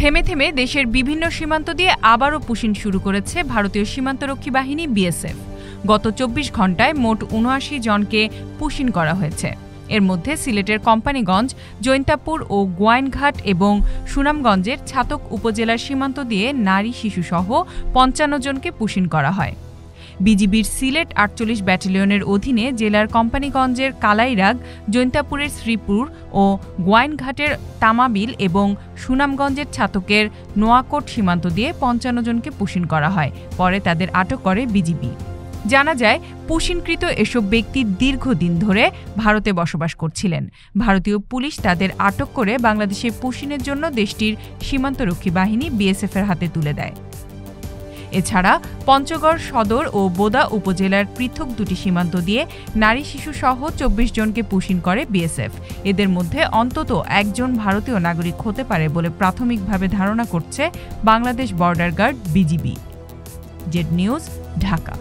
থেমে থেমে দেশের বিভিন্ন সীমান্ত দিয়ে আবারও পুশিন শুরু করেছে ভারতীয় সীমান্তরক্ষী বাহিনী বিএসএফ। গত ২৪ ঘণ্টায় মোট ৭৯ জনকে পুশিন করা হয়েছে। এর মধ্যে সিলেটের কোম্পানীগঞ্জ, জৈন্তাপুর ও গোয়াইনঘাট এবং সুনামগঞ্জের ছাতক উপজেলার সীমান্ত দিয়ে নারী শিশুসহ ৫৫ জনকে পুশিন করা হয়। বিজিবির সিলেট ৪৮ ব্যাটালিয়নের অধীনে জেলার কোম্পানীগঞ্জের কালাইরাগ, জৈন্তাপুরের শ্রীপুর ও গোয়াইনঘাটের তামাবিল এবং সুনামগঞ্জের ছাতকের নোয়াকোট সীমান্ত দিয়ে ৫৫ জনকে পুশিন করা হয়। পরে তাদের আটক করে বিজিবি। জানা যায়, পুশিনকৃত এসব ব্যক্তি দীর্ঘদিন ধরে ভারতে বসবাস করছিলেন। ভারতীয় পুলিশ তাদের আটক করে বাংলাদেশে পুশিনের জন্য দেশটির সীমান্তরক্ষী বাহিনী বিএসএফের হাতে তুলে দেয়। এছাড়া পঞ্চগড় সদর ও বোদা উপজেলার পৃথক দুটি সীমান্ত দিয়ে নারী শিশুসহ ২৪ জনকে পুশিন করে বিএসএফ। এদের মধ্যে অন্তত একজন ভারতীয় নাগরিক হতে পারে বলে প্রাথমিকভাবে ধারণা করছে Bangladesh border guard BGB. Z news, Dhaka.